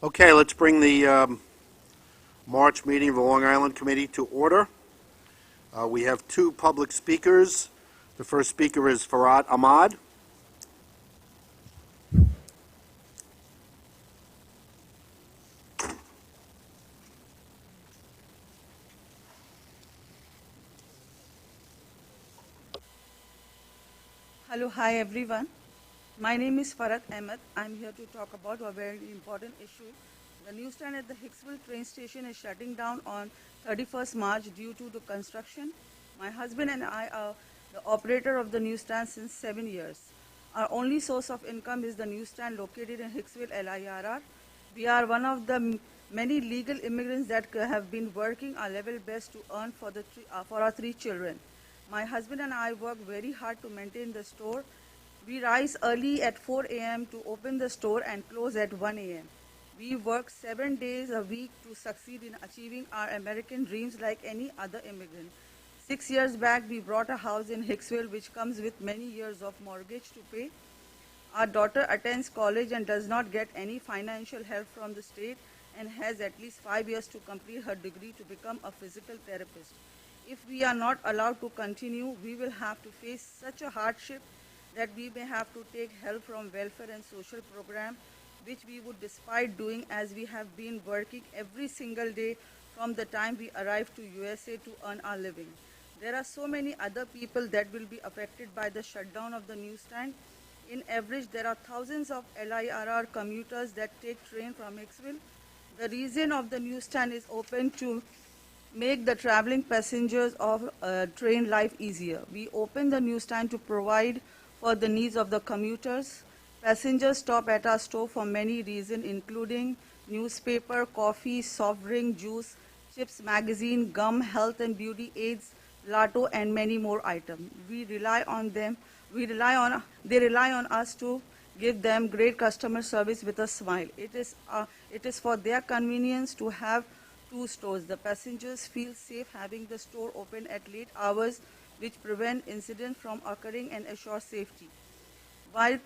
Okay, let's bring the March meeting of the Long Island Committee to order. We have two public speakers. The first speaker is Farhat Ahmad. Hello, hi everyone. My name is Farhat Ahmed. I'm here to talk about a very important issue. The newsstand at the Hicksville train station is shutting down on 31st March due to the construction. My husband and I are the operator of the newsstand since 7 years. Our only source of income is the newsstand located in Hicksville, LIRR. We are one of the many legal immigrants that have been working our level best to earn for our 3 children. My husband and I work very hard to maintain the store. We rise early at 4 a.m. to open the store and close at 1 a.m. We work 7 days a week to succeed in achieving our American dreams like any other immigrant. 6 years back, we bought a house in Hicksville, which comes with many years of mortgage to pay. Our daughter attends college and does not get any financial help from the state and has at least 5 years to complete her degree to become a physical therapist. If we are not allowed to continue, we will have to face such a hardship that we may have to take help from welfare and social program, which we would despite doing as we have been working every single day from the time we arrived to USA to earn our living. There are so many other people that will be affected by the shutdown of the newsstand. In average, there are thousands of LIRR commuters that take train from Hicksville. The reason of the newsstand is open to make the traveling passengers of train life easier. We open the newsstand to provide for the needs of the commuters. Passengers stop at our store for many reasons, including newspaper, coffee, soft drink, juice, chips, magazine, gum, health and beauty aids, lotto, and many more items. They rely on us to give them great customer service with a smile. It is for their convenience to have 2 stores. The passengers feel safe having the store open at late hours, which prevent incidents from occurring and assure safety. While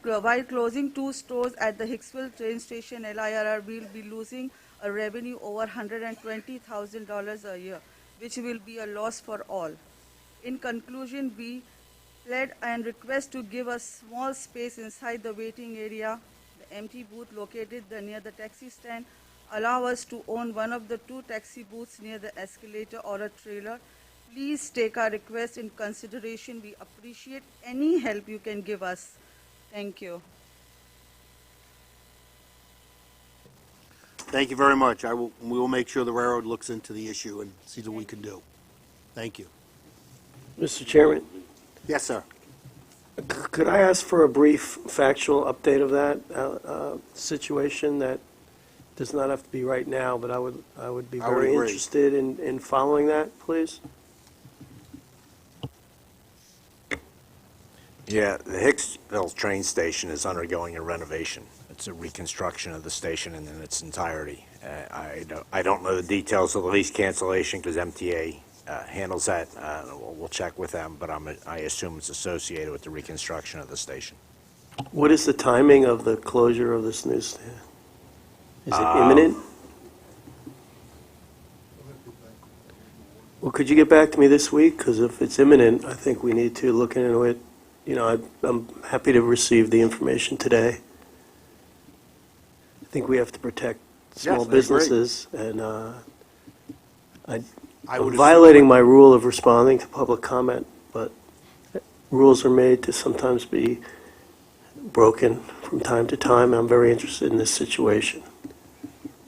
closing 2 stores at the Hicksville train station, LIRR will be losing a revenue over $120,000 a year, which will be a loss for all. In conclusion, we plead and request to give us small space inside the waiting area, the empty booth located near the taxi stand. Allow us to own one of the 2 taxi booths near the escalator or a trailer. Please take our request in consideration. We appreciate any help you can give us. Thank you. Thank you very much. We will make sure the railroad looks into the issue and sees what we can do. Thank you. Mr. Chairman, Yes, sir. could I ask for a brief factual update of that situation? That does not have to be right now, but I would be I would very agree. interested in following that, please. Yeah, the Hicksville train station is undergoing a renovation. It's a reconstruction of the station in its entirety. I don't know the details of the lease cancellation because MTA handles that. We'll check with them, but I assume it's associated with the reconstruction of the station. What is the timing of the closure of this newsstand? Is it imminent? Well, could you get back to me this week? Because if it's imminent, I think we need to look into it. You know, I'm happy to receive the information today. I think we have to protect small Yes, I agree. businesses, and I I'm would violating my rule of responding to public comment, but rules are made to sometimes be broken from time to time. I'm very interested in this situation.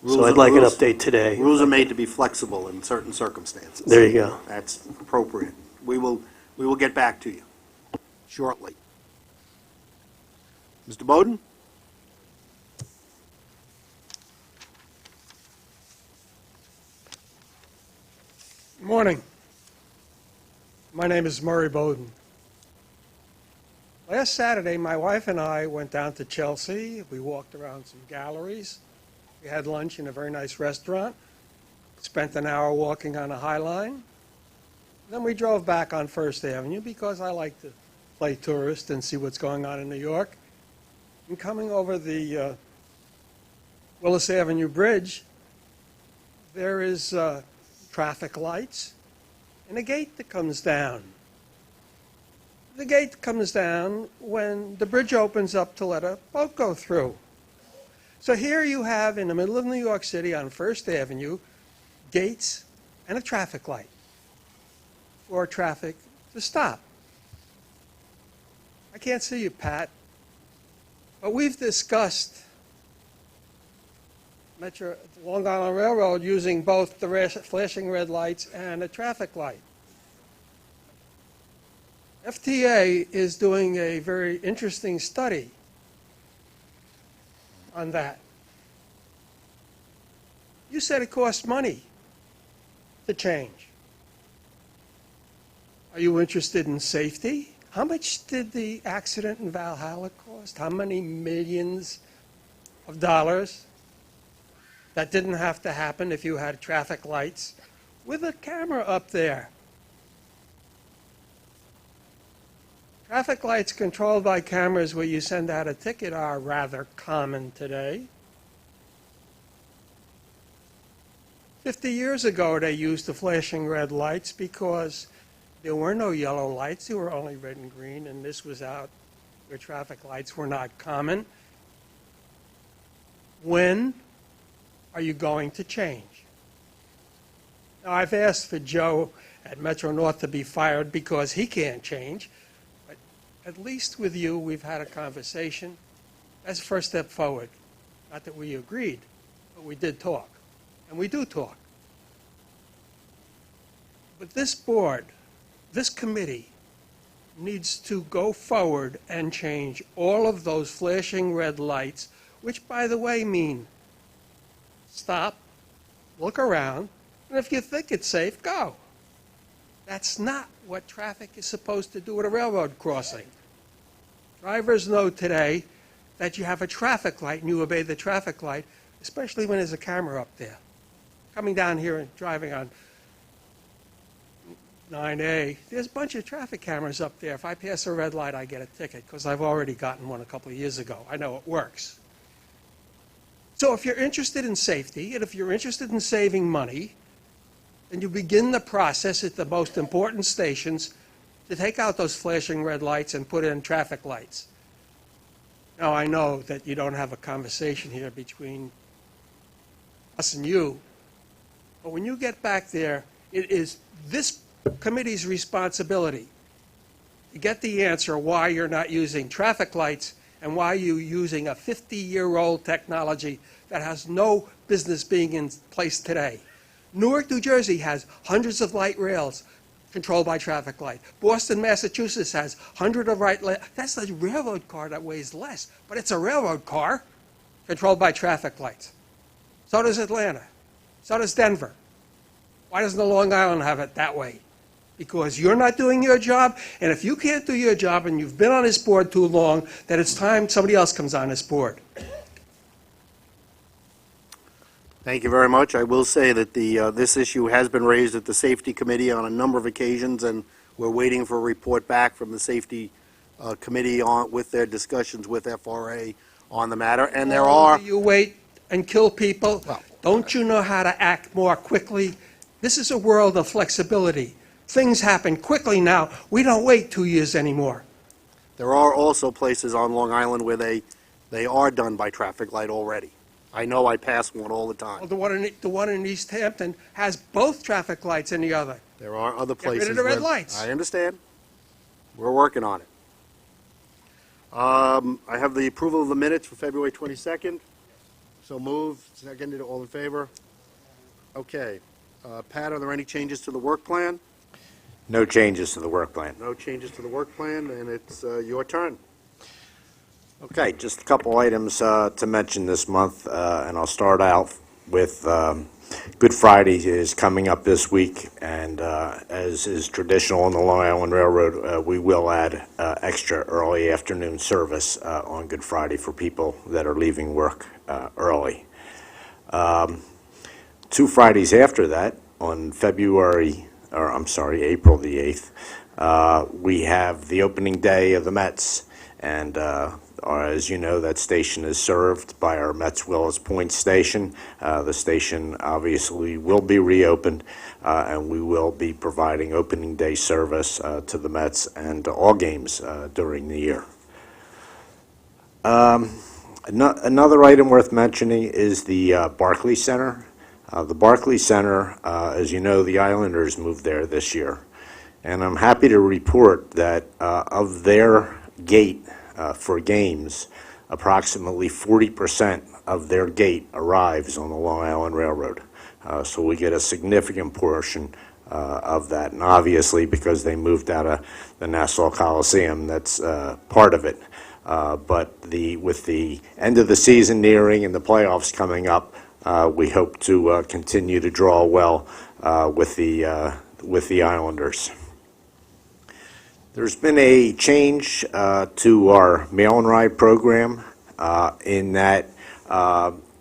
So I'd like an update today. Rules are made to be flexible in certain circumstances. There you go. That's appropriate. We will get back to you shortly. Mr. Bowden? Good morning. My name is Murray Bowden. Last Saturday, my wife and I went down to Chelsea. We walked around some galleries. We had lunch in a very nice restaurant. Spent an hour walking on the High Line. Then we drove back on First Avenue because I like to play tourist and see what's going on in New York. And coming over the Willis Avenue Bridge, there is traffic lights and a gate that comes down. The gate comes down when the bridge opens up to let a boat go through. So here you have, in the middle of New York City on First Avenue, gates and a traffic light for traffic to stop. I can't see you, Pat, but we've discussed Long Island Railroad using both the flashing red lights and a traffic light. FTA is doing a very interesting study on that. You said it costs money to change. Are you interested in safety? How much did the accident in Valhalla cost? How many millions of dollars? That didn't have to happen if you had traffic lights with a camera up there. Traffic lights controlled by cameras where you send out a ticket are rather common today. 50 years ago, they used the flashing red lights because there were no yellow lights. There were only red and green, and this was out where traffic lights were not common. When are you going to change? Now, I've asked for Joe at Metro North to be fired because he can't change. But at least with you, we've had a conversation. That's the first step forward. Not that we agreed, but we did talk. And we do talk. But this board, this committee, needs to go forward and change all of those flashing red lights, which, by the way, mean stop, look around, and if you think it's safe, go. That's not what traffic is supposed to do at a railroad crossing. Drivers know today that you have a traffic light and you obey the traffic light, especially when there's a camera up there. Coming down here and driving on 9A, there's a bunch of traffic cameras up there. If I pass a red light, I get a ticket because I've already gotten one a couple of years ago. I know it works. So if you're interested in safety, and if you're interested in saving money, then you begin the process at the most important stations to take out those flashing red lights and put in traffic lights. Now, I know that you don't have a conversation here between us and you, but when you get back there, it is this committee's responsibility to get the answer why you're not using traffic lights and why you're using a 50-year-old technology that has no business being in place today. Newark, New Jersey has hundreds of light rails controlled by traffic light. Boston, Massachusetts has hundreds of that's a railroad car that weighs less, but it's a railroad car controlled by traffic lights. So does Atlanta. So does Denver. Why doesn't the Long Island have it that way? Because you're not doing your job, and if you can't do your job and you've been on this board too long, then it's time somebody else comes on this board. Thank you very much. I will say that this issue has been raised at the Safety Committee on a number of occasions, and we're waiting for a report back from the Safety Committee with their discussions with FRA on the matter. And there are... You wait and kill people? Well, don't you know how to act more quickly? This is a world of flexibility. Things happen quickly now. We don't wait 2 years anymore. There are also places on Long Island where they are done by traffic light already. I know I pass one all the time. Well, the one in East Hampton has both traffic lights in the other. There are other places. Get rid of the red lights. I understand. We're working on it. I have the approval of the minutes for February 22nd. So moved. Seconded. All in favor? Okay. Pat, are there any changes to the work plan? No changes to the work plan. No changes to the work plan, and it's your turn. Okay, just a couple items to mention this month, and I'll start out with Good Friday is coming up this week, and as is traditional on the Long Island Railroad, we will add extra early afternoon service on Good Friday for people that are leaving work early. 2 Fridays after that, on April the 8th, we have the opening day of the Mets, and As you know, that station is served by our Mets Willis Point station. The station obviously will be reopened, and we will be providing opening day service to the Mets and to all games during the year. Another item worth mentioning is the Barclays Center. The Barclays Center, as you know, the Islanders moved there this year. And I'm happy to report that of their gate for games, approximately 40% of their gate arrives on the Long Island Railroad. So we get a significant portion of that. And obviously, because they moved out of the Nassau Coliseum, that's part of it. But with the end of the season nearing and the playoffs coming up, we hope to continue to draw well with the Islanders. There's been a change to our mail-and ride program in that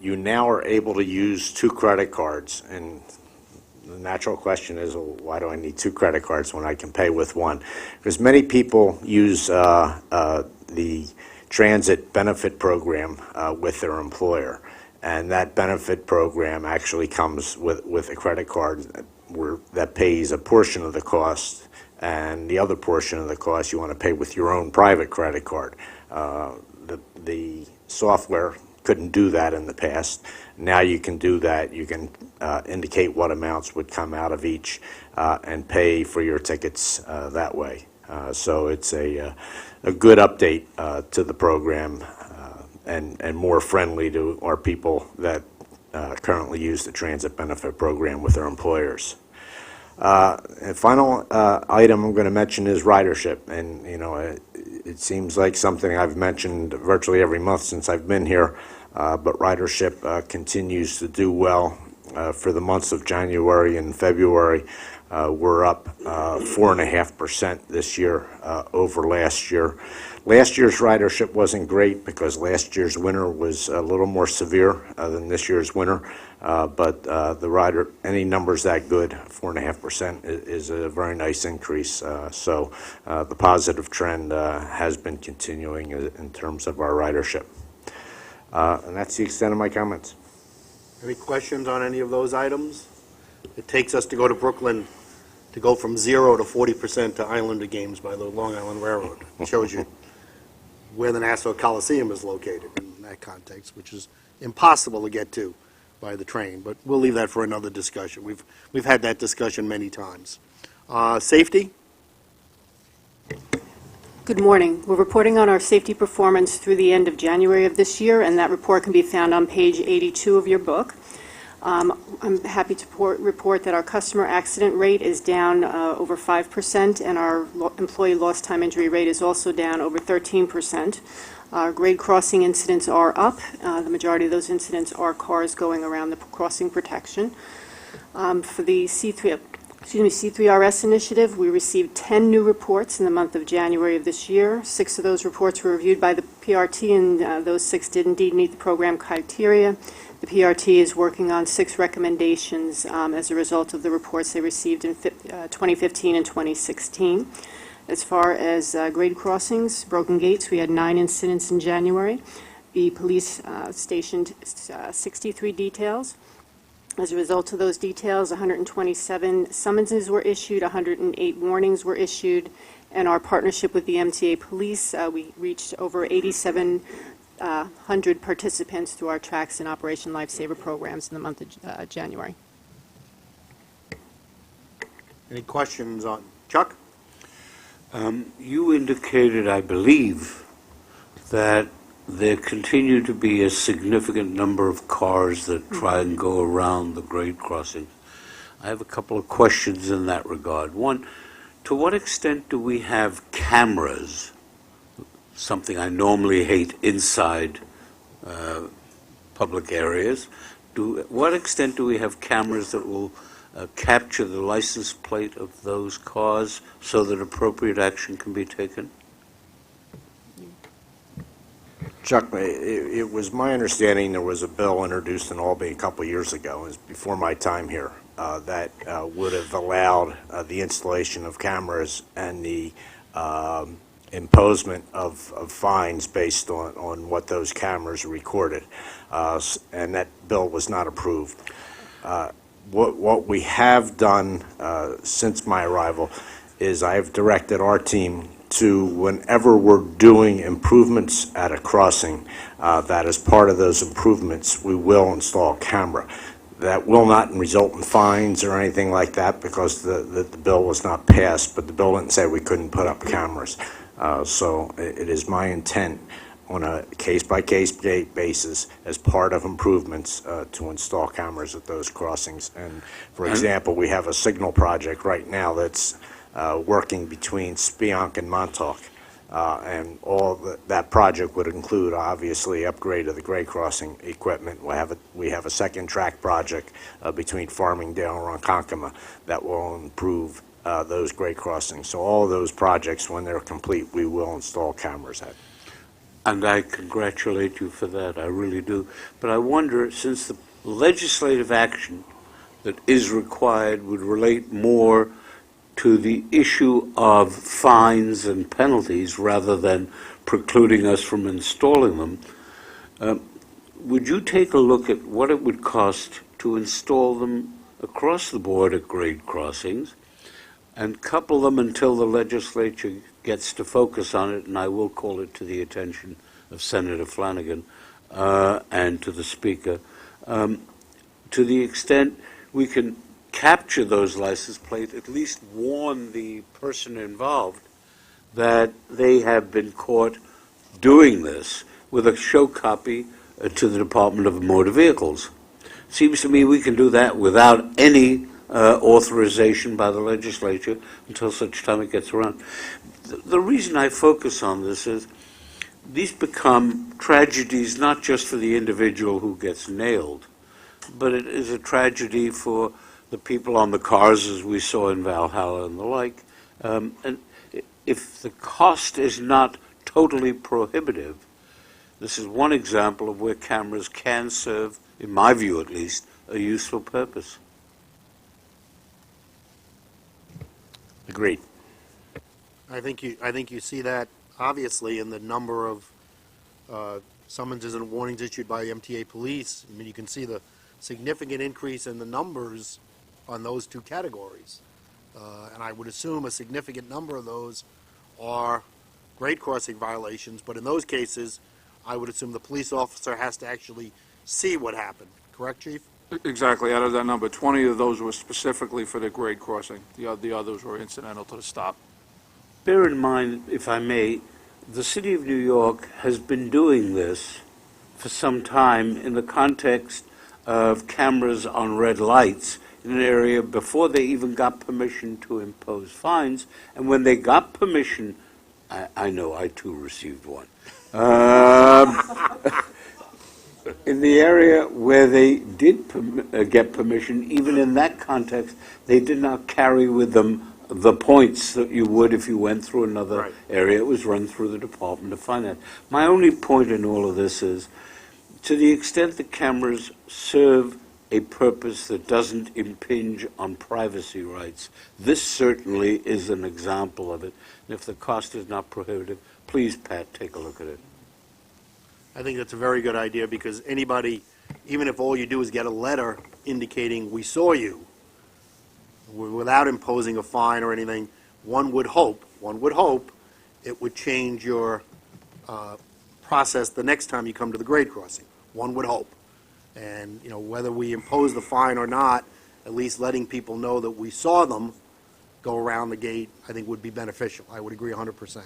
you now are able to use 2 credit cards. And the natural question is, well, why do I need 2 credit cards when I can pay with 1? Because many people use the transit benefit program with their employer. And that benefit program actually comes with a credit card that pays a portion of the cost, and the other portion of the cost you want to pay with your own private credit card. The software couldn't do that in the past. Now you can do that. You can indicate what amounts would come out of each and pay for your tickets that way. So it's a good update to the program and more friendly to our people that currently use the transit benefit program with their employers. And final item I'm going to mention is ridership. And, you know, it seems like something I've mentioned virtually every month since I've been here, but ridership continues to do well. For the months of January and February, we're up 4.5% this year over last year. Last year's ridership wasn't great because last year's winter was a little more severe than this year's winter, but any numbers that good, 4.5% is a very nice increase. So the positive trend has been continuing in terms of our ridership. And that's the extent of my comments. Any questions on any of those items? It takes us to go to Brooklyn to go from 0 to 40% to Islander games by the Long Island Railroad. It shows you where the Nassau Coliseum is located in that context, which is impossible to get to by the train. But we'll leave that for another discussion. We've had that discussion many times. Safety? Good morning. We're reporting on our safety performance through the end of January of this year, and that report can be found on page 82 of your book. I'm happy to report that our customer accident rate is down over 5%, and our employee lost time injury rate is also down over 13%. Our grade crossing incidents are up. The majority of those incidents are cars going around the crossing protection. For the C3RS initiative, we received 10 new reports in the month of January of this year. 6 of those reports were reviewed by the PRT, and those 6 did indeed meet the program criteria. The PRT is working on 6 recommendations as a result of the reports they received in 2015 and 2016. As far as grade crossings, broken gates, we had 9 incidents in January. The police stationed 63 details. As a result of those details, 127 summonses were issued, 108 warnings were issued, and our partnership with the MTA Police, we reached over 8,700 participants through our Tracks and Operation Lifesaver programs in the month of January. Any questions on Chuck? You indicated, I believe, that there continue to be a significant number of cars that try and go around the grade crossings. I have a couple of questions in that regard. One, to what extent do we have cameras, something I normally hate inside public areas? What extent do we have cameras that will capture the license plate of those cars so that appropriate action can be taken? Chuck, it was my understanding there was a bill introduced in Albany a couple of years ago, it was before my time here, that would have allowed the installation of cameras and the imposement of fines based on what those cameras recorded. And that bill was not approved. What we have done since my arrival is I've directed our team to, whenever we're doing improvements at a crossing, that as part of those improvements, we will install a camera. That will not result in fines or anything like that because the bill was not passed, but the bill didn't say we couldn't put up cameras. So it is my intent on a case-by-case basis as part of improvements to install cameras at those crossings. And for example, we have a signal project right now that's working between Spionk and Montauk. And that project would include, obviously, upgrade of the grade crossing equipment. We have a second track project between Farmingdale and Ronkonkoma that will improve those grade crossings. So all of those projects, when they're complete, we will install cameras at. And I congratulate you for that, I really do. But I wonder, since the legislative action that is required would relate more to the issue of fines and penalties rather than precluding us from installing them, would you take a look at what it would cost to install them across the board at grade crossings and couple them until the legislature gets to focus on it, and I will call it to the attention of Senator Flanagan and to the Speaker, to the extent we can capture those license plates, at least warn the person involved that they have been caught doing this with a show copy to the Department of Motor Vehicles. Seems to me we can do that without any authorization by the legislature until such time it gets around. The reason I focus on this is these become tragedies not just for the individual who gets nailed, but it is a tragedy for the people on the cars, as we saw in Valhalla and the like. And if the cost is not totally prohibitive, this is one example of where cameras can serve, in my view at least, a useful purpose. Agreed. I think you see that obviously in the number of summonses and warnings issued by MTA police. I mean, you can see the significant increase in the numbers on those two categories. And I would assume a significant number of those are grade crossing violations, but in those cases, I would assume the police officer has to actually see what happened. Correct, Chief? Exactly. Out of that number, 20 of those were specifically for the grade crossing. The others were incidental to the stop. Bear in mind, if I may, the City of New York has been doing this for some time in the context of cameras on red lights in an area before they even got permission to impose fines. And when they got permission, I know I too received one, in the area where they did get permission, even in that context, they did not carry with them the points that you would if you went through another area. It was run through the Department of Finance. My only point in all of this is, to the extent the cameras serve a purpose that doesn't impinge on privacy rights, this certainly is an example of it. And if the cost is not prohibitive, please, Pat, take a look at it. I think that's a very good idea because anybody, even if all you do is get a letter indicating we saw you, without imposing a fine or anything, one would hope it would change your process the next time you come to the grade crossing. One would hope. And, you know, whether we impose the fine or not, at least letting people know that we saw them go around the gate, I think would be beneficial. I would agree 100%.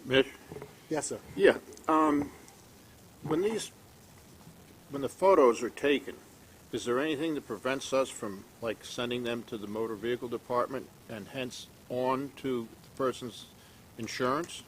Mitch? Yes, sir. Yeah. When the photos are taken, is there anything that prevents us from, like, sending them to the motor vehicle department and hence on to the person's insurance?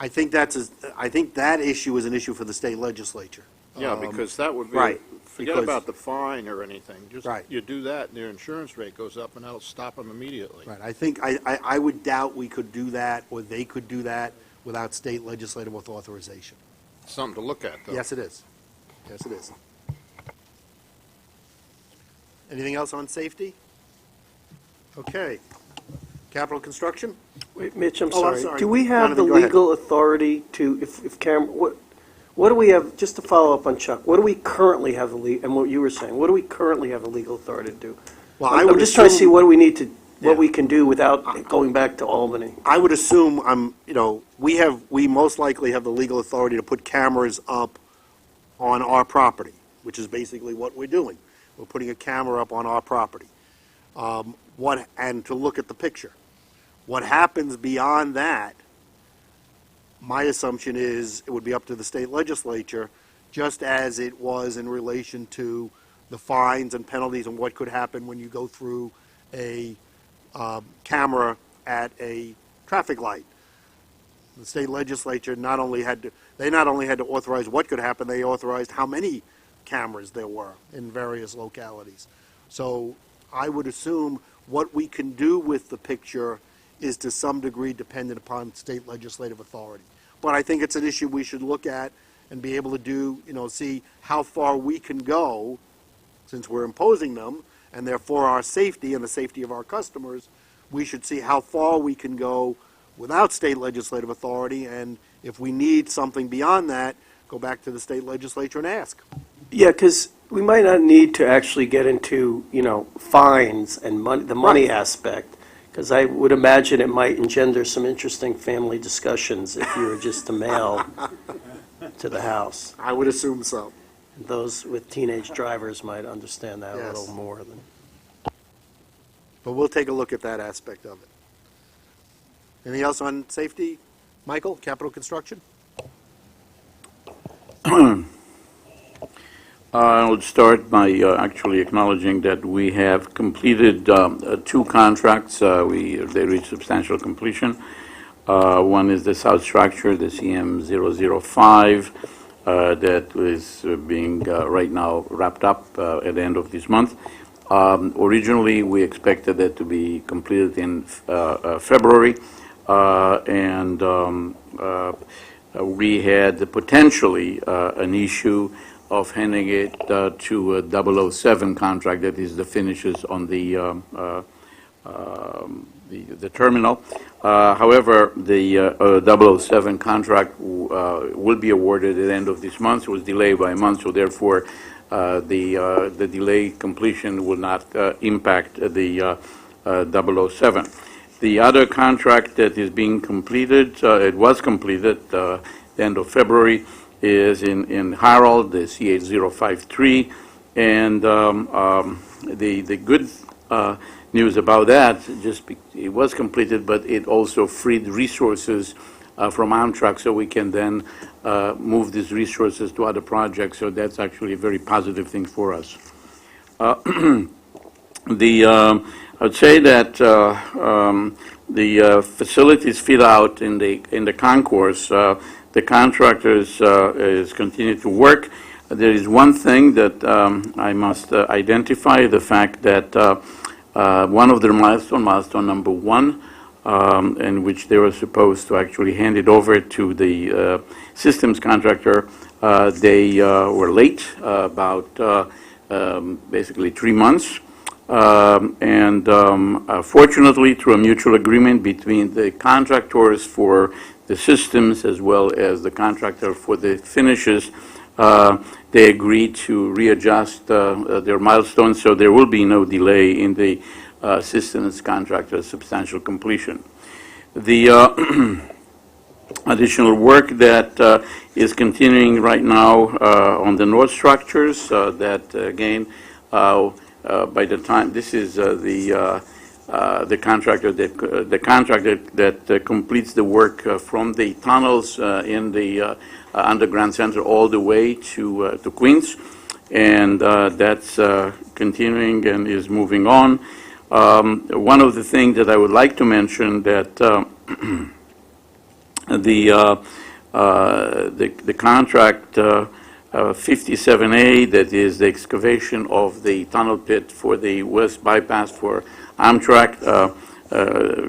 I think that issue is an issue for the state legislature. Yeah, because that would be, right, forget because- about the fine or anything. Just Right. you do that, and their insurance rate goes up, and that'll stop them immediately. Right. I think I would doubt we could do that, or they could do that, without state legislative authorization. Something to look at, though. Yes, it is. Yes, it is. Anything else on safety? Okay. Capital Construction? Wait, Mitch, I'm Oh, I'm sorry. sorry. Do we have the Jonathan, go ahead. legal authority to, if camera, what do we have, just to follow up on Chuck, what do we currently have and what you were saying, what do we currently have the legal authority to do? Well, I I'm would just trying to see assume- what do we need to, what Yeah. we can do without going back to Albany. I would assume, we most likely have the legal authority to put cameras up on our property, which is basically what we're doing. We're putting a camera up on our property. And to look at the picture. What happens beyond that, my assumption is it would be up to the state legislature, just as it was in relation to the fines and penalties and what could happen when you go through a camera at a traffic light. The state legislature not only had to authorize what could happen, they authorized how many cameras there were in various localities. So I would assume what we can do with the picture is to some degree dependent upon state legislative authority. But I think it's an issue we should look at and be able to do, see how far we can go, since we're imposing them, and therefore our safety and the safety of our customers, we should see how far we can go without state legislative authority, and if we need something beyond that, go back to the state legislature and ask. Yeah, because we might not need to actually get into, fines and money, the money aspect, because I would imagine it might engender some interesting family discussions if you were just to mail to the house. I would assume so. Those with teenage drivers might understand that a Yes. little more than. But we'll take a look at that aspect of it. Anything else on safety? Michael, Capital Construction? I would start by actually acknowledging that we have completed 2 contracts. They reached substantial completion. One is the south structure, the CM005, that is being right now wrapped up at the end of this month. Originally, we expected that to be completed in February, and we had potentially an issue of handing it to a 007 contract, that is the finishes on the terminal. However, the 007 contract will be awarded at the end of this month. It was delayed by a month, so therefore the delayed completion will not impact the 007. The other contract that is being completed, it was completed the end of February, is in Harold, the CH053, and the good news about that, it was completed, but it also freed resources from Amtrak, so we can then move these resources to other projects, so that's actually a very positive thing for us. I would say that the facilities fit out in the concourse. The contractors is continuing to work. There is one thing that I must identify, the fact that one of their milestone number 1, in which they were supposed to actually hand it over to the systems contractor, they were late, about basically 3 months. Fortunately, through a mutual agreement between the contractors for the systems as well as the contractor for the finishes, they agreed to readjust their milestones, so there will be no delay in the systems contractor's substantial completion. The additional work that is continuing right now on the north structures, that again, by the time this is the contractor that completes the work from the tunnels in the underground center all the way to Queens, and that's continuing and is moving on. One of the things that I would like to mention that the contract 57A, that is the excavation of the tunnel pit for the west bypass for Amtrak,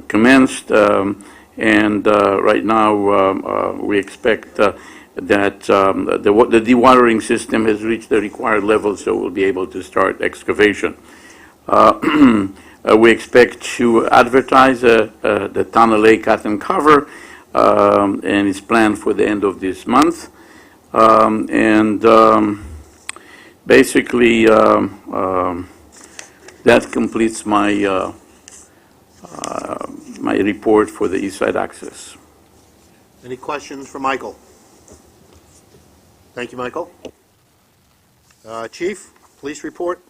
commenced, and right now we expect that the dewatering system has reached the required level, so we'll be able to start excavation. We expect to advertise the Tunnel A cut and cover, and it's planned for the end of this month. Basically, that completes my my report for the East Side Access. Any questions for Michael? Thank you, Michael. Chief, police report?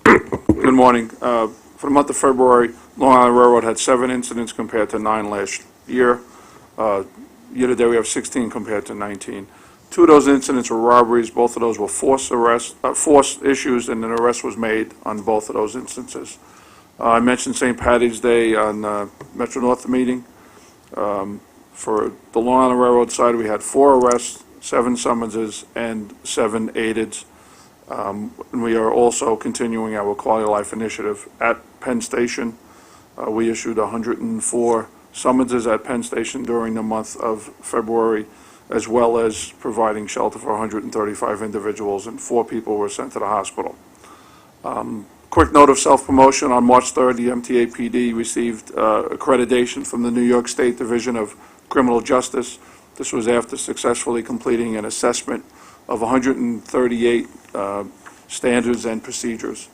Good morning. For the month of February, Long Island Railroad had 7 incidents compared to 9 last year. Year-to-date, we have 16 compared to 19. 2 of those incidents were robberies. Both of those were forced issues, and an arrest was made on both of those instances. I mentioned St. Patty's Day on Metro North meeting. For the Long Island Railroad side, we had 4 arrests, 7 summonses, and 7 aideds. And we are also continuing our quality of life initiative at Penn Station. We issued 104 summonses at Penn Station during the month of February, as well as providing shelter for 135 individuals, and 4 people were sent to the hospital. Quick note of self-promotion, on March 3rd, the MTA PD received accreditation from the New York State Division of Criminal Justice. This was after successfully completing an assessment of 138 standards and procedures.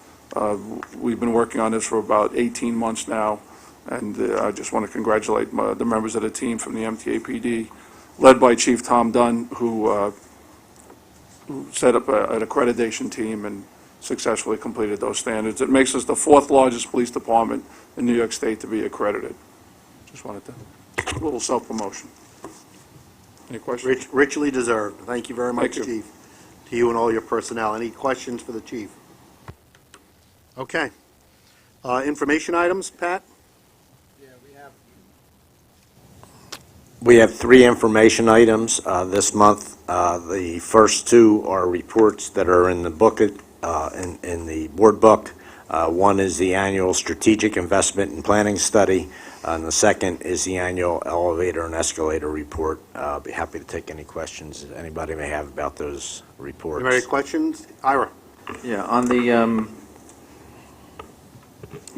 We've been working on this for about 18 months now, and I just want to congratulate the members of the team from the MTA PD, led by Chief Tom Dunn, who set up an accreditation team and successfully completed those standards. It makes us the 4th largest police department in New York State to be accredited. Just wanted to, a little self-promotion. Any questions? Richly deserved. Thank you very much, Thank you. Chief, to you and all your personnel. Any questions for the chief? Okay. Information items, Pat? We have 3 information items this month. The first 2 are reports that are in the booklet, in the board book. One is the annual strategic investment and planning study, and the second is the annual elevator and escalator report. I'll be happy to take any questions anybody may have about those reports. Any questions? Ira? Yeah, on the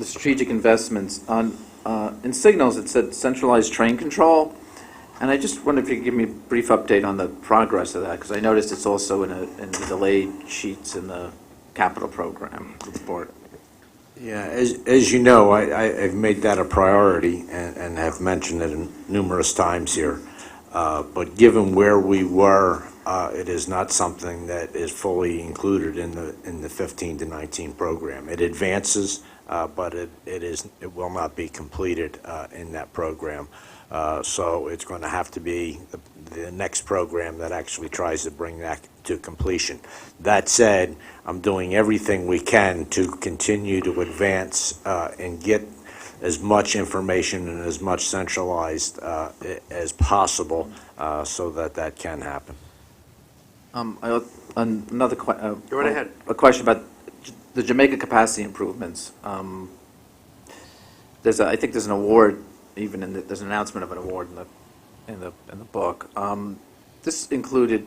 strategic investments, on in signals it said centralized train control, and I just wonder if you could give me a brief update on the progress of that, because I noticed it's also in the delayed sheets in the capital program report. Yeah, as you know, I've made that a priority and have mentioned it numerous times here. But given where we were, it is not something that is fully included in the 15 to 19 program. It advances, but it will not be completed in that program. So it's going to have to be the next program that actually tries to bring that to completion. That said, I'm doing everything we can to continue to advance and get as much information and as much centralized as possible so that can happen. Another Go right ahead. A question about the Jamaica capacity improvements. I think there's an award, there's an announcement of an award in the book. This included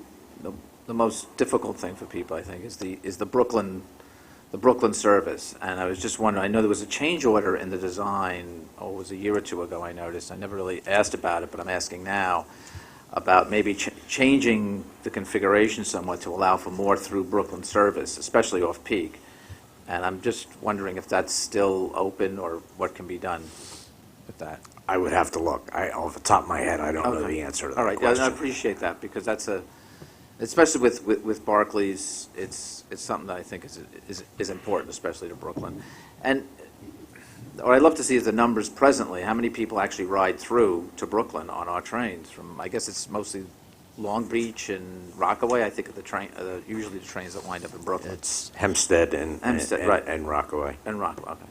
the most difficult thing for people, I think, is the Brooklyn service. And I was just wondering, I know there was a change order in the design, it was a year or 2 ago I noticed. I never really asked about it, but I'm asking now about maybe changing the configuration somewhat to allow for more through Brooklyn service, especially off-peak. And I'm just wondering if that's still open or what can be done with that. I would have to look. Off the top of my head, I don't know the answer to that All right, question. I appreciate that, because that's especially with Barclays, it's something that I think is important, especially to Brooklyn. And what I'd love to see is the numbers presently. How many people actually ride through to Brooklyn on our trains? From, I guess it's mostly Long Beach and Rockaway. I think of the train, usually the trains that wind up in Brooklyn. It's Hempstead and Rockaway. And Rockaway, okay.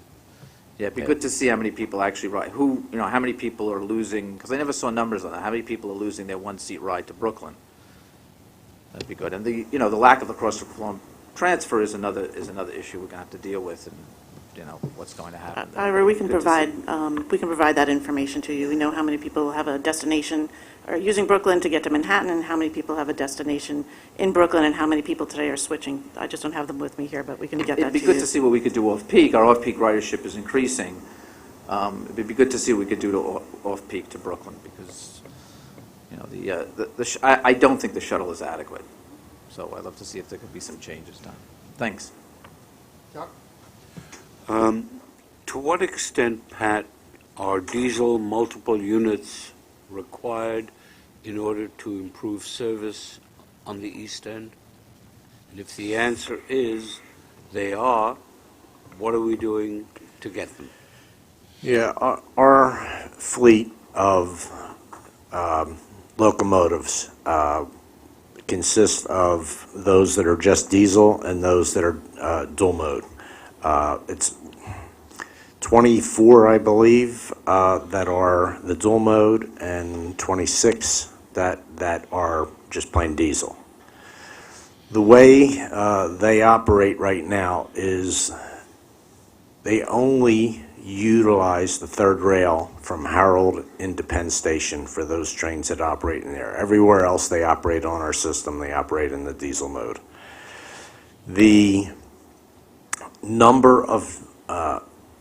Yeah, it'd be good to see how many people actually ride. How many people are losing? Because I never saw numbers on that. How many people are losing their 1-seat ride to Brooklyn? That'd be good. And the lack of the cross-platform transfer is another issue we're going to have to deal with. And what's going to happen. Ira, we can Good to provide that information to you. We know how many people have a destination or using Brooklyn to get to Manhattan, and how many people have a destination in Brooklyn, and how many people today are switching. I just don't have them with me here, but we can get that to you. It'd be good to see what we could do off-peak. Our off-peak ridership is increasing. It'd be good to see what we could do to off-peak to Brooklyn, because, I don't think the shuttle is adequate. So I'd love to see if there could be some changes done. Thanks. To what extent, Pat, are diesel multiple units required in order to improve service on the East End? And if the answer is they are, what are we doing to get them? Yeah, our fleet of locomotives consists of those that are just diesel and those that are dual mode. It's 24, I believe, that are the dual mode, and 26 that are just plain diesel. The way they operate right now is they only utilize the third rail from Harold into Penn Station for those trains that operate in there. Everywhere else they operate on our system, they operate in the diesel mode. The number of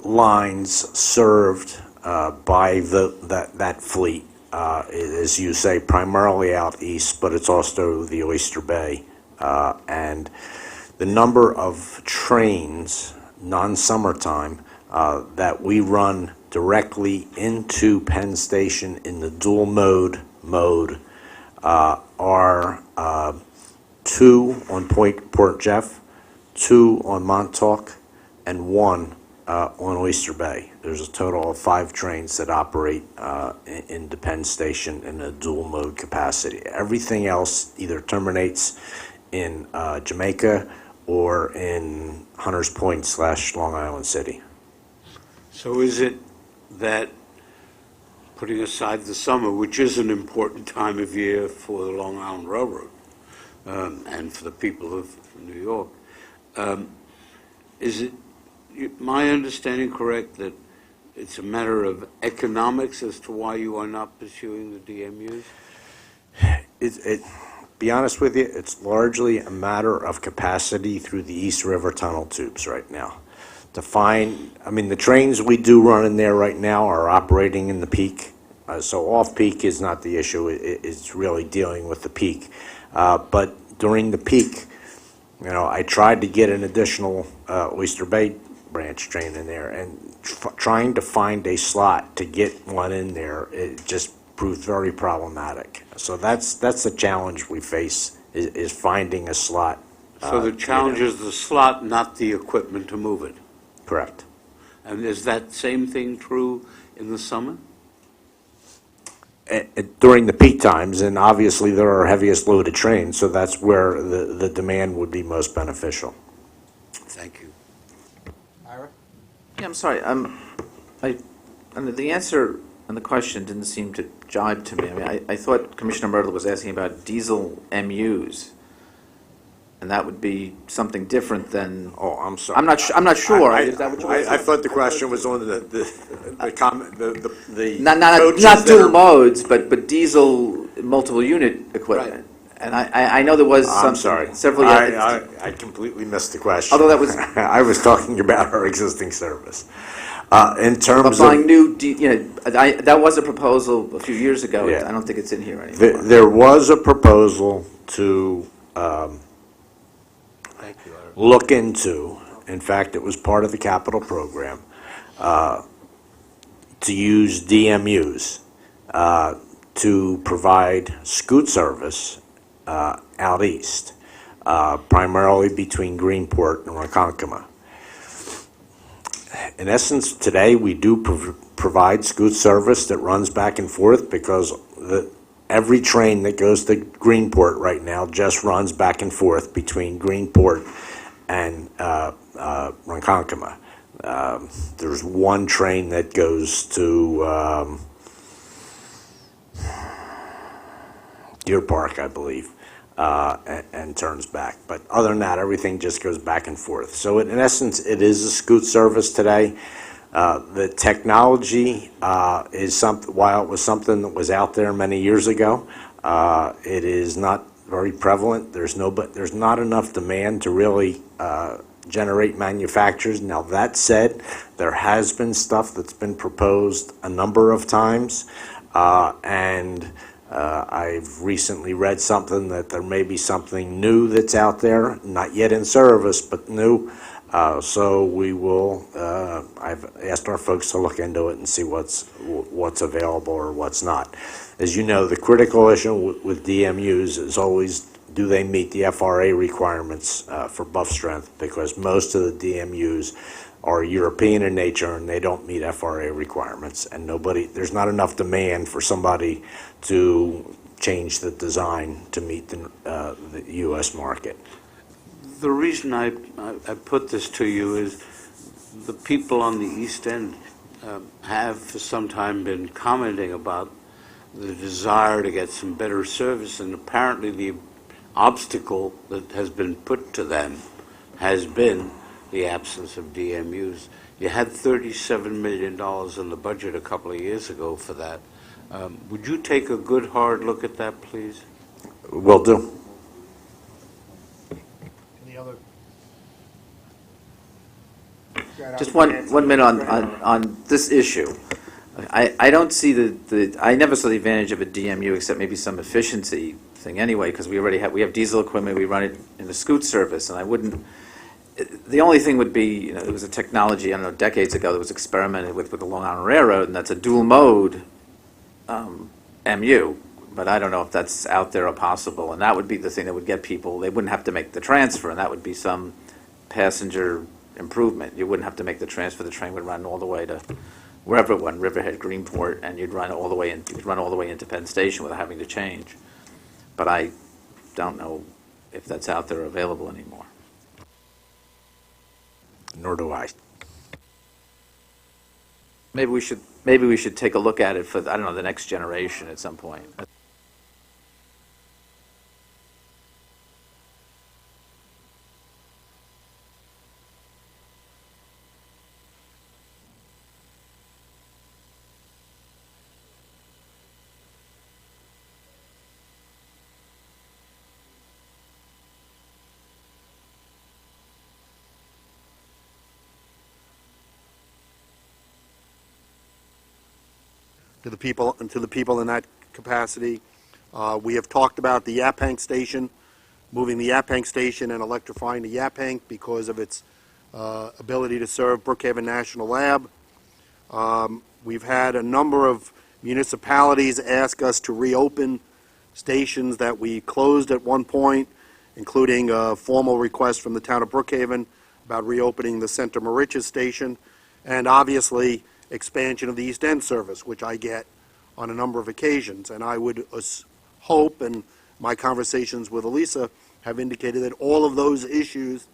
lines served by that fleet is, you say, primarily out east, but it's also the Oyster Bay. And the number of trains, non-summertime, that we run directly into Penn Station in the dual mode are 2 on Port Jeff, 2 on Montauk, and 1 on Oyster Bay. There's a total of 5 trains that operate into Penn Station in a dual mode capacity. Everything else either terminates in Jamaica or in Hunters Point / Long Island City. So is it that, putting aside the summer, which is an important time of year for the Long Island Railroad and for the people of New York, is it my understanding correct that it's a matter of economics as to why you are not pursuing the DMUs? Be honest with you, it's largely a matter of capacity through the East River Tunnel tubes right now. The trains we do run in there right now are operating in the peak, so off-peak is not the issue. It's really dealing with the peak. But during the peak, I tried to get an additional Oyster Bay branch train in there, and trying to find a slot to get one in there, it just proved very problematic. So that's the challenge we face, is finding a slot. So the challenge is the slot, not the equipment to move it. Correct. And is that same thing true in the summer? During the peak times, and obviously there are heaviest loaded trains, so that's where the demand would be most beneficial. Thank you. Ira? Yeah, I'm sorry. The answer and the question didn't seem to jibe to me. I thought Commissioner Myrtle was asking about diesel MUs, and that would be something different than. Oh, I'm sorry. I'm not sure. Is that what you were saying? I thought the question was on the comment, the not dual modes, but diesel multiple unit equipment. Right. And I know there was some. I'm sorry. Several. I completely missed the question. Although that was. I was talking about our existing service. In terms of buying new, that was a proposal a few years ago. Yeah. I don't think it's in here anymore. There was a proposal to look into, in fact, it was part of the capital program, to use DMUs to provide scoot service out east, primarily between Greenport and Ronkonkoma. In essence, today we do provide scoot service that runs back and forth, because every train that goes to Greenport right now just runs back and forth between Greenport and Ronkonkoma. There's one train that goes to Deer Park, I believe. and turns back. But other than that, everything just goes back and forth. So in essence, it is a scoot service today. The technology is something, while it was something that was out there many years ago, it is not very prevalent. There's not enough demand to really generate manufacturers. Now, that said, there has been stuff that's been proposed a number of times, and I've recently read something that there may be something new that's out there, not yet in service, but new. So we will, I've asked our folks to look into it and see what's available or what's not. As you know, the critical issue with DMUs is always, do they meet the FRA requirements for buff strength? Because most of the DMUs are European in nature and they don't meet FRA requirements. And there's not enough demand for somebody to change the design to meet the U.S. market. The reason I put this to you is the people on the East End have for some time been commenting about the desire to get some better service, and apparently the obstacle that has been put to them has been the absence of DMUs. You had $37 million in the budget a couple of years ago for that. Would you take a good hard look at that, please? Will do. Any other? Just one minute on this issue. I don't see I never saw the advantage of a DMU except maybe some efficiency thing anyway, because we have diesel equipment, we run it in the scoot service, and I wouldn't, the only thing would be, it was a technology, I don't know, decades ago that was experimented with the Long Island Railroad, and that's a dual mode MU, but I don't know if that's out there or possible, and that would be the thing that would get people, they wouldn't have to make the transfer, and that would be some passenger improvement. You wouldn't have to make the transfer, the train would run all the way to wherever it went, Riverhead, Greenport, and you'd run all the way into Penn Station without having to change. But I don't know if that's out there available anymore. Nor do I. Maybe we should take a look at it for, I don't know, the next generation at some point. To the people in that capacity. We have talked about the Yaphank station, moving the Yaphank station and electrifying the Yaphank because of its ability to serve Brookhaven National Lab. We've had a number of municipalities ask us to reopen stations that we closed at one point, including a formal request from the town of Brookhaven about reopening the Center Moriches station, and obviously expansion of the East End service, which I get on a number of occasions. And I would hope, and my conversations with Elisa have indicated, that all of those issues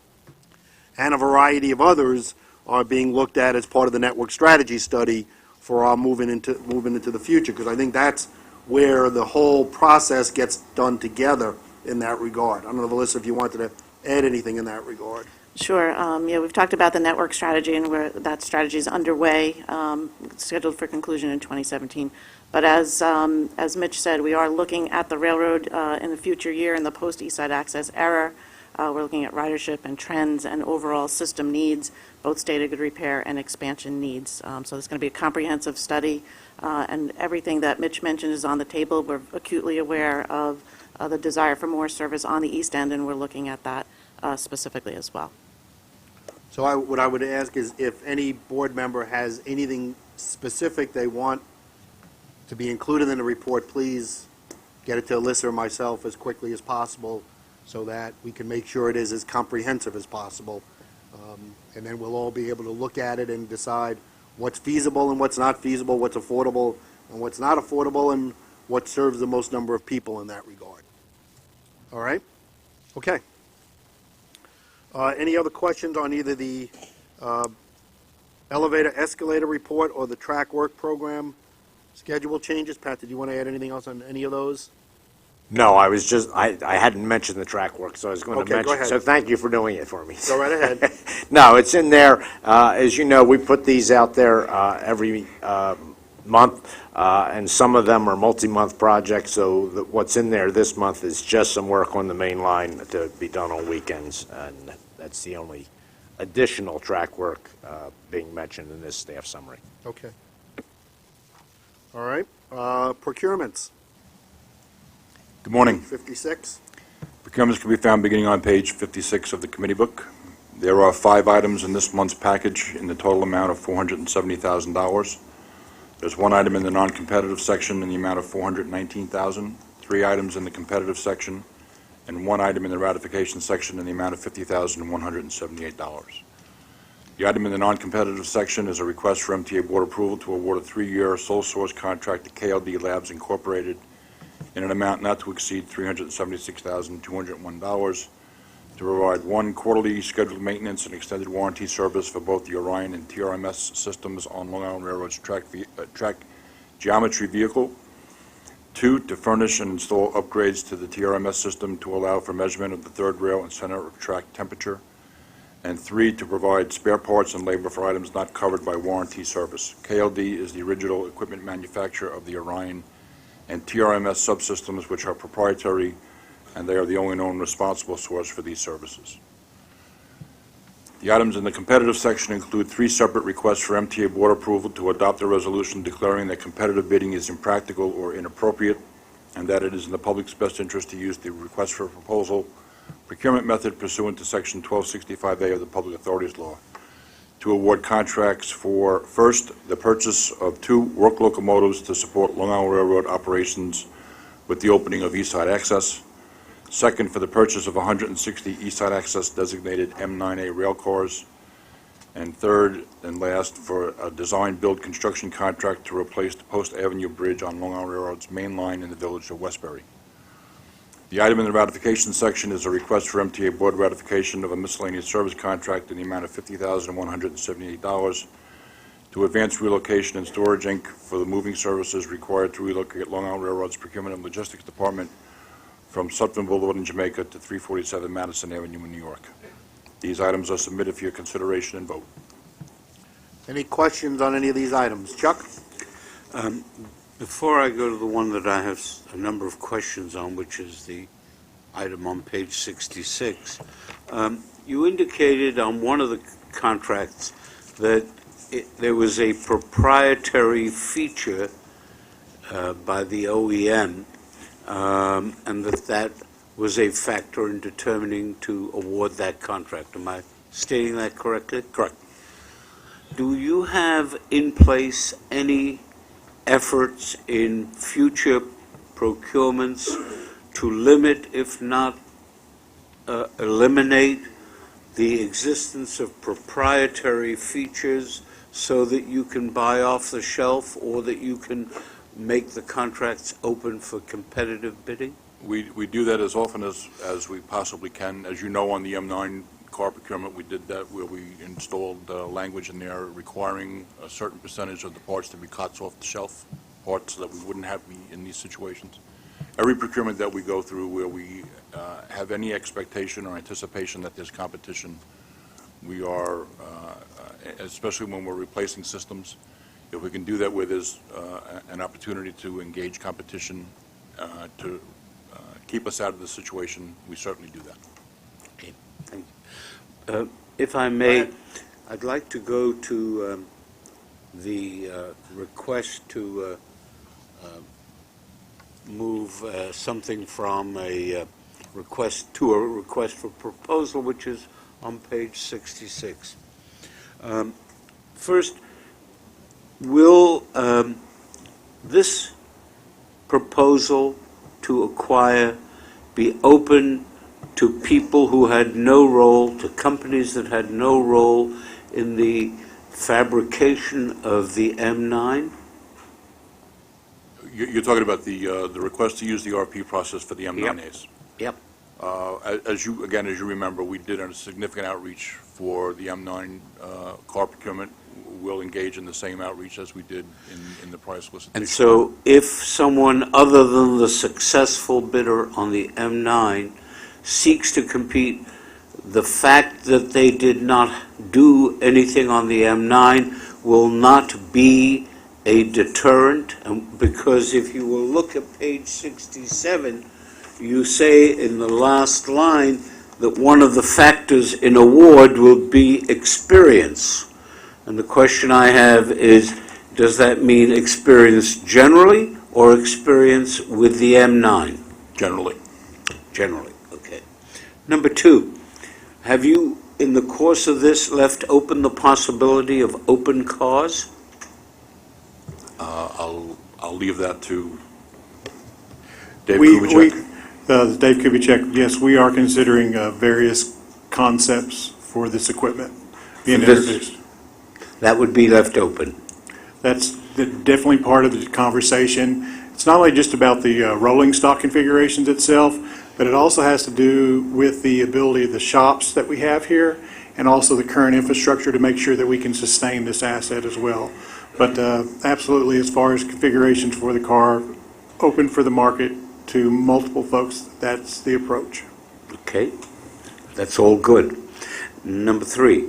and a variety of others are being looked at as part of the network strategy study for our moving into the future, because I think that's where the whole process gets done together in that regard. I don't know, Elisa, if you wanted to add anything in that regard. Sure. We've talked about the network strategy and where that strategy is underway, scheduled for conclusion in 2017. But as Mitch said, we are looking at the railroad in the future year in the post-East Side Access era. We're looking at ridership and trends and overall system needs, both state of good repair and expansion needs. So there's going to be a comprehensive study, and everything that Mitch mentioned is on the table. We're acutely aware of the desire for more service on the East End, and we're looking at that specifically as well. So what I would ask is if any board member has anything specific they want to be included in the report, please get it to Alyssa or myself as quickly as possible so that we can make sure it is as comprehensive as possible. And then we'll all be able to look at it and decide what's feasible and what's not feasible, what's affordable and what's not affordable, and what serves the most number of people in that regard. All right? Okay. Any other questions on either the elevator escalator report or the track work program schedule changes? Pat, did you want to add anything else on any of those? No, I hadn't mentioned the track work, so I was going to Okay, go mention. ahead. So thank you for doing it for me. Go right ahead. No, it's in there. As you know, we put these out there every month, and some of them are multi-month projects, so what's in there this month is just some work on the main line to be done on weekends, and that's the only additional track work being mentioned in this staff summary. Okay. All right. Procurements, Good morning. 56. Procurements can be found beginning on page 56 of the committee book. There are 5 items in this month's package in the total amount of $470,000. There's 1 item in the non-competitive section in the amount of $419,000, 3 items in the competitive section, and 1 item in the ratification section in the amount of $50,178. The item in the non-competitive section is a request for MTA Board approval to award a 3-year sole source contract to KLD Labs Incorporated in an amount not to exceed $376,201 to provide 1 quarterly scheduled maintenance and extended warranty service for both the Orion and TRMS systems on Long Island Railroad's track geometry vehicle. 2, to furnish and install upgrades to the TRMS system to allow for measurement of the third rail and center of track temperature. And 3, to provide spare parts and labor for items not covered by warranty service. KLD is the original equipment manufacturer of the Orion and TRMS subsystems, which are proprietary, and they are the only known responsible source for these services. The items in the competitive section include 3 separate requests for MTA Board approval to adopt a resolution declaring that competitive bidding is impractical or inappropriate, and that it is in the public's best interest to use the request for proposal procurement method pursuant to Section 1265A of the Public Authorities Law to award contracts for, first, the purchase of 2 work locomotives to support Long Island Railroad operations with the opening of East Side Access. Second, for the purchase of 160 East Side Access designated M9A rail cars. And third and last, for a design-build construction contract to replace the Post Avenue Bridge on Long Island Railroad's main line in the village of Westbury. The item in the ratification section is a request for MTA Board ratification of a miscellaneous service contract in the amount of $50,178 to Advanced Relocation and Storage, Inc. for the moving services required to relocate Long Island Railroad's Procurement and Logistics Department from Sutphin Boulevard in Jamaica to 347 Madison Avenue in New York. These items are submitted for your consideration and vote. Any questions on any of these items? Chuck? Before I go to the one that I have a number of questions on, which is the item on page 66, you indicated on one of the contracts that there was a proprietary feature by the OEM, and that was a factor in determining to award that contract. Am I stating that correctly? Correct. Do you have in place any efforts in future procurements to limit, if not eliminate, the existence of proprietary features so that you can buy off the shelf or that you can make the contracts open for competitive bidding? We do that as often as we possibly can. As you know, on the M9 car procurement, we did that where we installed language in there requiring a certain percentage of the parts to be cuts off the shelf parts so that we wouldn't have be in these situations. Every procurement that we go through where we have any expectation or anticipation that there's competition, we are, especially when we're replacing systems, if we can do that where there's an opportunity to engage competition to keep us out of the situation, we certainly do that. Okay, thank you. If I may, I'd like to go to the request to move something from a request to a request for proposal, which is on page 66. First, will this proposal to acquire be open to people who had no role, to companies that had no role in the fabrication of the M9? You're talking about the request to use the RP process for the M9As. Yep. As you remember, we did a significant outreach for the M9 car procurement. we'll engage in the same outreach as we did in the prior solicitation. And so if someone other than the successful bidder on the M9 seeks to compete, the fact that they did not do anything on the M9 will not be a deterrent, because if you will look at page 67, you say in the last line that one of the factors in award will be experience. And the question I have is, does that mean experience generally or experience with the M9? Generally. Generally, okay. Number two, have you, in the course of this, left open the possibility of open cars? I'll leave that to Dave Dave Kubicek, yes, we are considering various concepts for this equipment being introduced. That would be left open. That's definitely part of the conversation. It's not only just about the rolling stock configurations itself, but it also has to do with the ability of the shops that we have here and also the current infrastructure to make sure that we can sustain this asset as well. But absolutely, as far as configurations for the car, open for the market to multiple folks, that's the approach. Okay, that's all good. Number three,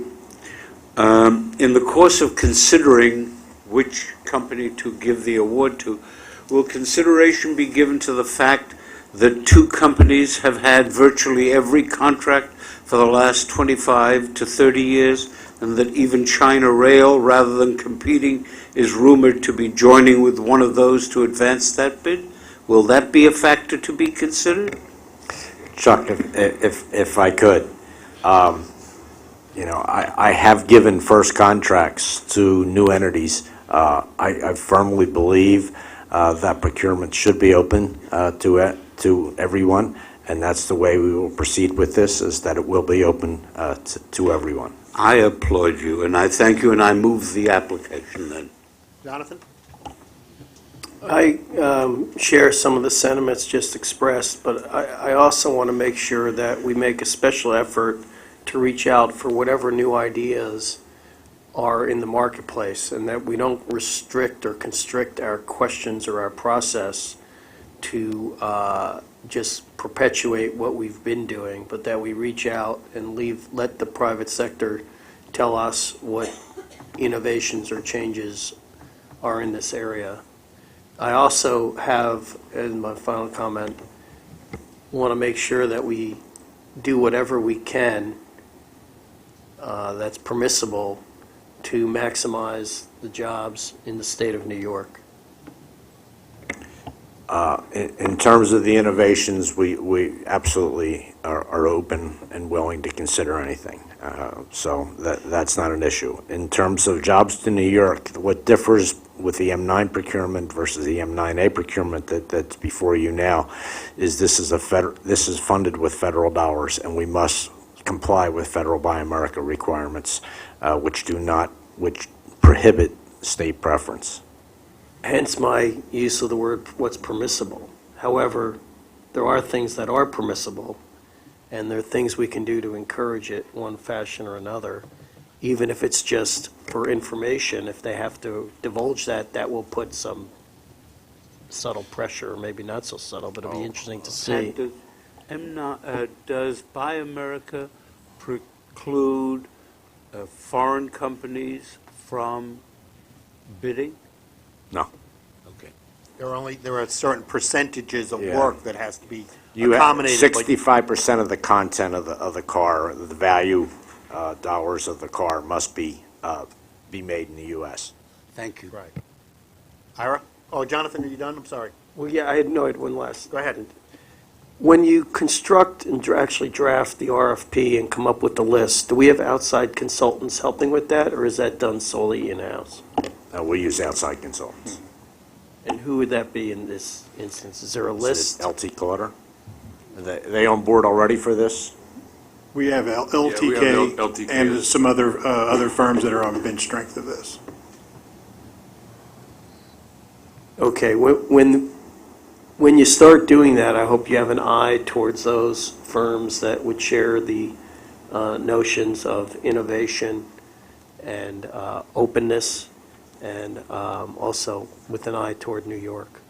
in the course of considering which company to give the award to, will consideration be given to the fact that two companies have had virtually every contract for the last 25 to 30 years, and that even China Rail, rather than competing, is rumored to be joining with one of those to advance that bid? Will that be a factor to be considered? Chuck, if I could, I have given first contracts to new entities. I firmly believe that procurement should be open to everyone, and that's the way we will proceed with this, is that it will be open to everyone. I applaud you, and I thank you, and I move the application then. Jonathan? I share some of the sentiments just expressed, but I also want to make sure that we make a special effort to reach out for whatever new ideas are in the marketplace, and that we don't restrict or constrict our questions or our process to just perpetuate what we've been doing, but that we reach out and let the private sector tell us what innovations or changes are in this area. I also have, in my final comment, want to make sure that we do whatever we can that's permissible to maximize the jobs in the state of New York. In terms of the innovations, we absolutely are open and willing to consider anything. So that's not an issue. In terms of jobs to New York, what differs with the M9 procurement versus the M9A procurement that's before you now is this is funded with federal dollars, and we must comply with federal Buy America requirements, which prohibit state preference. Hence my use of the word what's permissible. However, there are things that are permissible, and there are things we can do to encourage it one fashion or another, even if it's just for information. If they have to divulge that, that will put some subtle pressure, or maybe not so subtle, but it'll be interesting to see. Does Buy America preclude foreign companies from bidding? No. Okay. There are certain percentages of Yeah. work that has to be You have accommodated. 65% of the content of the car, the value dollars of the car must be made in the U.S. Thank you. Right. Ira? Oh, Jonathan, are you done? I'm sorry. Well, yeah, I had one last. Go ahead. When you construct and actually draft the RFP and come up with the list, do we have outside consultants helping with that, or is that done solely in-house? We use outside consultants. And who would that be in this instance? Is there a list? LT Clutter. Are they on board already for this? We have LTK, we have LTK. and some other firms that are on bench strength of this. Okay, when you start doing that, I hope you have an eye towards those firms that would share the notions of innovation and openness, and also with an eye toward New York.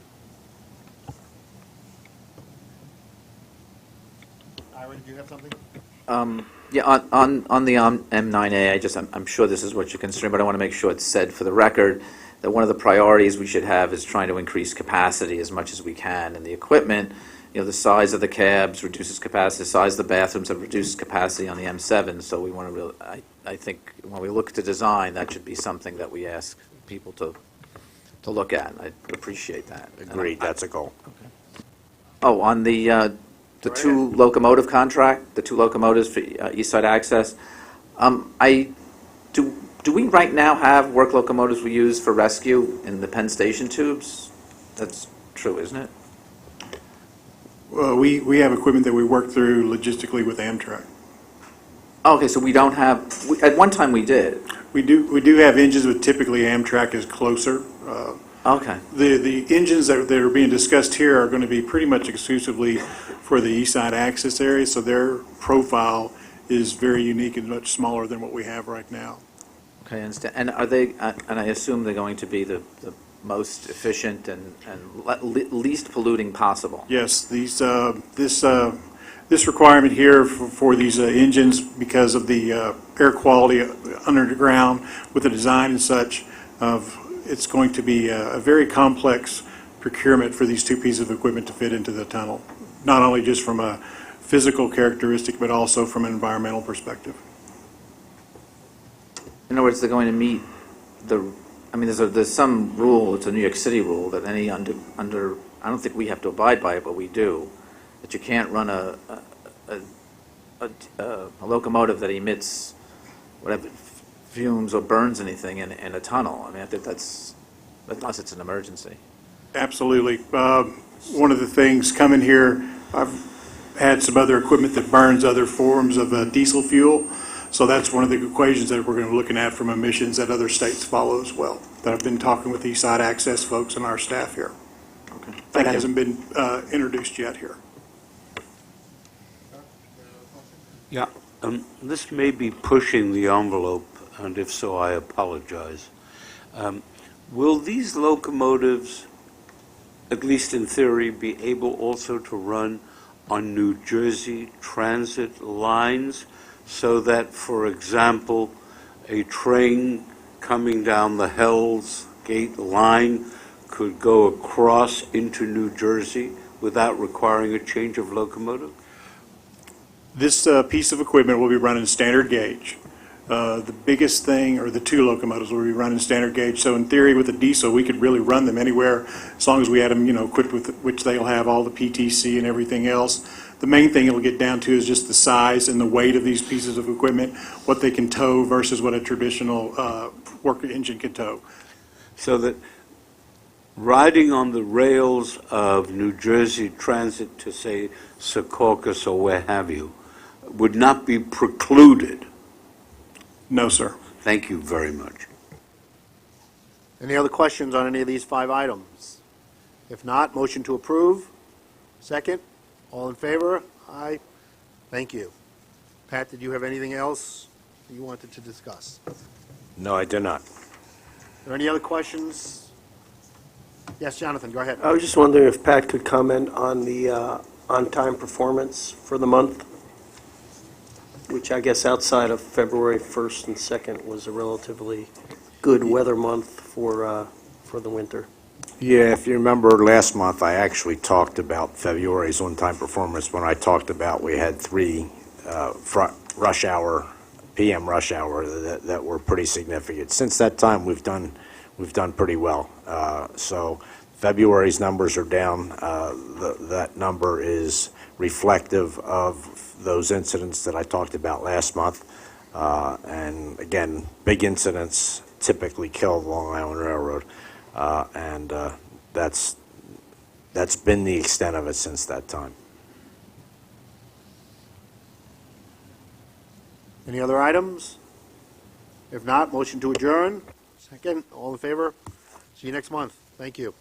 Ira, did you have something? Yeah, on the M9A, I'm sure this is what you're considering, but I want to make sure it's said for the record that one of the priorities we should have is trying to increase capacity as much as we can. And the equipment, the size of the cabs reduces capacity, the size of the bathrooms have reduced capacity on the M7. So we want to really, I think when we look to design, that should be something that we ask people to look at. I appreciate that. Agreed, that's a goal. Oh, on the two locomotive contract, the two locomotives for East Side Access, do we right now have work locomotives we use for rescue in the Penn Station tubes? That's true, isn't it? Well, we have equipment that we work through logistically with Amtrak. Okay, so we don't have, at one time we did. We do have engines, but typically Amtrak is closer. Okay. The engines that are being discussed here are going to be pretty much exclusively for the East Side Access area, so their profile is very unique and much smaller than what we have right now. Okay, I understand. And are they, and I assume they're going to be the most efficient and least polluting possible? Yes, this requirement here for these engines, because of the air quality underground with the design and such, it's going to be a very complex procurement for these two pieces of equipment to fit into the tunnel, not only just from a physical characteristic, but also from an environmental perspective. In other words, they're going to meet there's some rule, it's a New York City rule, that any under I don't think we have to abide by it, but we do, that you can't run a locomotive that emits whatever fumes or burns anything in a tunnel. I think that's, unless it's an emergency. Absolutely. One of the things coming here, I've had some other equipment that burns other forms of diesel fuel. So that's one of the equations that we're going to be looking at from emissions that other states follow as well, that I've been talking with East Side Access folks and our staff here. Okay. That hasn't been introduced yet here. Yeah, this may be pushing the envelope, and if so, I apologize. Will these locomotives, at least in theory, be able also to run on New Jersey transit lines, so that, for example, a train coming down the Hell's Gate line could go across into New Jersey without requiring a change of locomotive? This piece of equipment will be running standard gauge. The biggest thing, or the two locomotives will be running standard gauge. So in theory, with the diesel, we could really run them anywhere as long as we had them, equipped with which they'll have all the PTC and everything else. The main thing it'll get down to is just the size and the weight of these pieces of equipment, what they can tow versus what a traditional work engine can tow. So that riding on the rails of New Jersey Transit to, say, Secaucus or where have you, would not be precluded? No, sir. Thank you very much. Any other questions on any of these 5 items? If not, motion to approve. Second. All in favor? Aye. Thank you. Pat, did you have anything else you wanted to discuss? No, I do not. Are there any other questions? Yes, Jonathan, go ahead. I was just wondering if Pat could comment on the on-time performance for the month, which I guess outside of February 1st and 2nd was a relatively good weather month for the winter. Yeah, if you remember last month, I actually talked about February's on-time performance when I talked about we had 3 rush hour, PM rush hour that were pretty significant. Since that time, we've done pretty well. So February's numbers are down. That number is reflective of those incidents that I talked about last month. And again, big incidents typically kill the Long Island Railroad. And that's been the extent of it since that time. Any other items? If not, motion to adjourn. Second. All in favor? See you next month. Thank you.